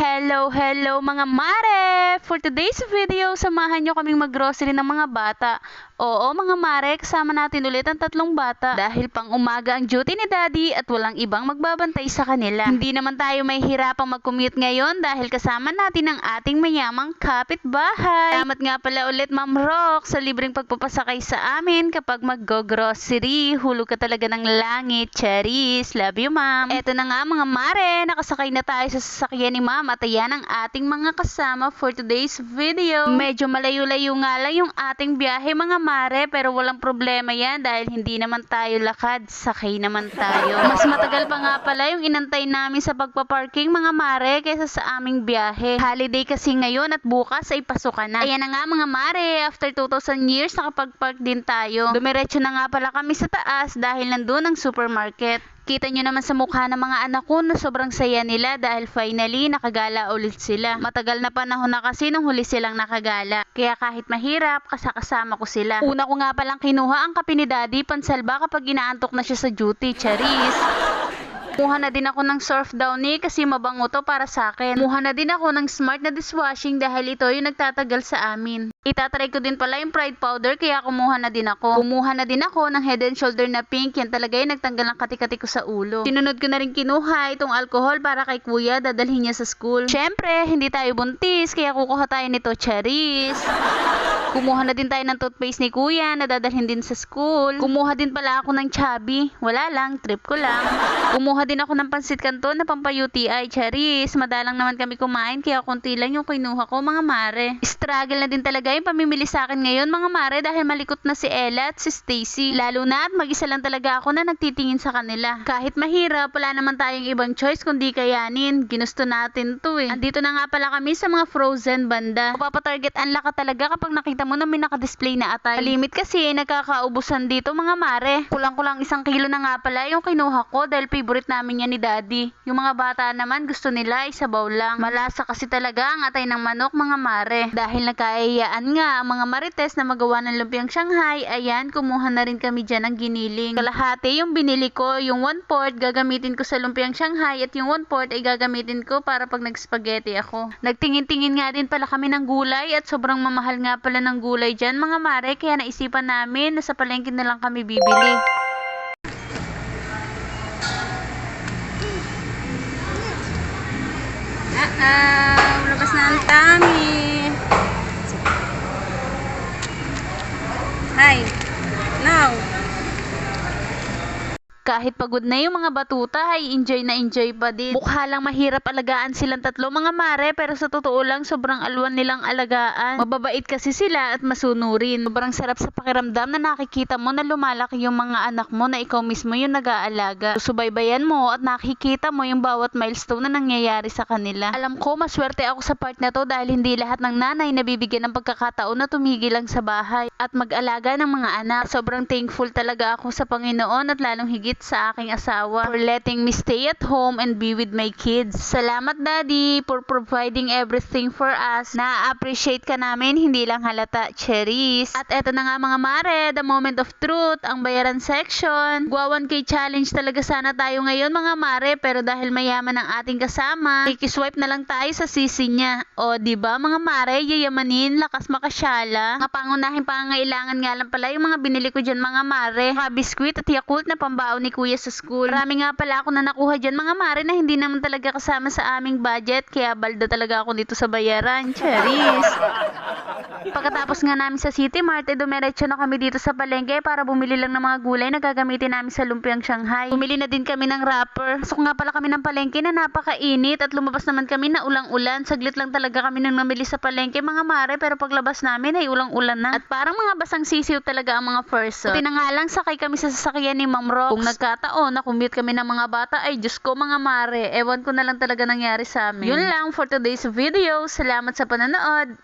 Hello mga mare! For today's video, samahan nyo kaming maggrocery ng mga bata. Oo mga mare, kasama natin ulit ang tatlong bata dahil pang umaga ang duty ni daddy at walang ibang magbabantay sa kanila. Hindi naman tayo may hirapang mag-commute ngayon dahil kasama natin ang ating mayamang kapitbahay. Salamat nga pala ulit Ma'am Rock sa libreng pagpapasakay sa amin kapag mag-grocery. Hulog ka talaga ng langit, Charis. Love you ma'am. Eto na nga mga mare, nakasakay na tayo sa sasakyan ni ma'am at ayan ang ating mga kasama for today's video. Medyo malayo-layo nga lang yung ating biyahe mga mare, pero walang problema yan dahil hindi naman tayo lakad, sakay naman tayo. Mas matagal pa nga pala yung inantay namin sa pagpaparking mga mare kaysa sa aming biyahe. Holiday kasi ngayon at bukas ay pasukan na. Ayan na nga mga mare, after 2,000 years nakapag-park din tayo. Dumiretso na nga pala kami sa taas dahil nandun ang supermarket. Kita nyo naman sa mukha ng mga anak ko na sobrang saya nila dahil finally nakagala ulit sila. Matagal na panahon na kasi nung huli silang nakagala. Kaya kahit mahirap, kasama ko sila. Una ko nga palang kinuha ang kape ni daddy pansalba kapag inaantok na siya sa duty. Charis! Kumuha na din ako ng Surf Downy kasi mabango to para sa akin. Kumuha na din ako ng Smart na dishwashing dahil ito yung nagtatagal sa amin. Itatry ko din pala yung Pride powder kaya kumuha na din ako. Kumuha na din ako ng Head and Shoulder na pink, yan talaga yung nagtanggal ng kati-kati ko sa ulo. Sinunod ko na rin kinuha itong alcohol para kay kuya, dadalhin niya sa school. Syempre, hindi tayo buntis kaya kukuha tayo nito, Charis. Kumuha na din tayo ng toothpaste ni kuya na dadalhin din sa school. Kumuha din pala ako ng Chubby. Wala lang, trip ko lang. Kumuha din ako ng pansit canton na pampa-UTI, Charis. Madalang naman kami kumain kaya konti lang yung kinuha ko mga mare. Struggle na din talaga yung pamimili sa akin ngayon mga mare dahil malikot na si Ella at si Stacy. Lalo na at mag-isa lang talaga ako na nagtitingin sa kanila. Kahit mahirap, wala naman tayong ibang choice kundi kayanin. Ginusto natin to eh. Andito na nga pala kami sa mga frozen banda. Mapapatarget unlock ka talaga kapag nakita mo na may naka-display na atay. Limit kasi nagkakaubusan dito mga mare. Kulang-kulang 1 kilo na nga pala yung kinuha ko dahil favorite namin yan ni daddy. Yung mga bata naman gusto nila isabaw lang. Malasa kasi talaga ang atay ng manok mga mare. Dahil nagkaayaan nga ang mga marites na magawa ng lumpiang Shanghai, ayan kumuha na rin kami dyan ng giniling. Kalahati yung binili ko, yung 1/4 gagamitin ko sa lumpiang Shanghai at yung 1/4 ay gagamitin ko para pag nag-spaghetti ako. Nagtingin-tingin nga din pala kami ng gulay at sobrang mamahal nga pala ng gulay dyan mga mare kaya naisipan namin na sa palengke na lang kami bibili. Labas na ang tummy. Hi. Now. Kahit pagod na yung mga batuta ay enjoy na enjoy pa din. Mukha lang mahirap alagaan silang tatlo mga mare pero sa totoo lang sobrang alwan nilang alagaan. Mababait kasi sila at masunurin. Sobrang sarap sa pakiramdam na nakikita mo na lumalaki yung mga anak mo na ikaw mismo yung nag-aalaga. Susubaybayan mo at nakikita mo yung bawat milestone na nangyayari sa kanila. Alam ko maswerte ako sa part na to dahil hindi lahat ng nanay nabibigyan ng pagkakataon na tumigil lang sa bahay at mag-alaga ng mga anak. Sobrang thankful talaga ako sa Panginoon at lalong higit sa aking asawa for letting me stay at home and be with my kids. Salamat daddy for providing everything for us. Na-appreciate ka namin, hindi lang halata, Charis. At eto na nga mga mare, the moment of truth, ang bayaran section. Gwa 1K challenge talaga sana tayo ngayon mga mare pero dahil mayaman ang ating kasama, ikiswipe na lang tayo sa sisi niya. O diba mga mare, yayamanin, lakas makasyala. Mga pangunahing pangangailangan nga lang pala yung mga binili ko dyan mga mare. Mga biskwit at Yakult na pambaon ni kuya sa school. Marami nga pala ako na nakuha dyan mga mare na hindi naman talaga kasama sa aming budget kaya balda talaga ako dito sa bayaran. Charis! Pagkatapos nga namin sa City Mart, dumiretso na kami dito sa palengke para bumili lang ng mga gulay na gagamitin namin sa lumpiang Shanghai. Bumili na din kami ng wrapper. Pasok nga pala kami ng palengke na napakainit at lumabas naman kami na ulang-ulan. Saglit lang talaga kami nang mamili sa palengke mga mare pero paglabas namin ay ulang-ulan na. At parang mga basang sisiw talaga ang mga first. So, tinangalang sakay kami sa sasakyan ni Ma'am Rox. Kung nagkataon na commute kami ng mga bata ay Diyos ko mga mare. Ewan ko na lang talaga nangyari sa amin. Yun lang for today's video. Salamat sa panonood.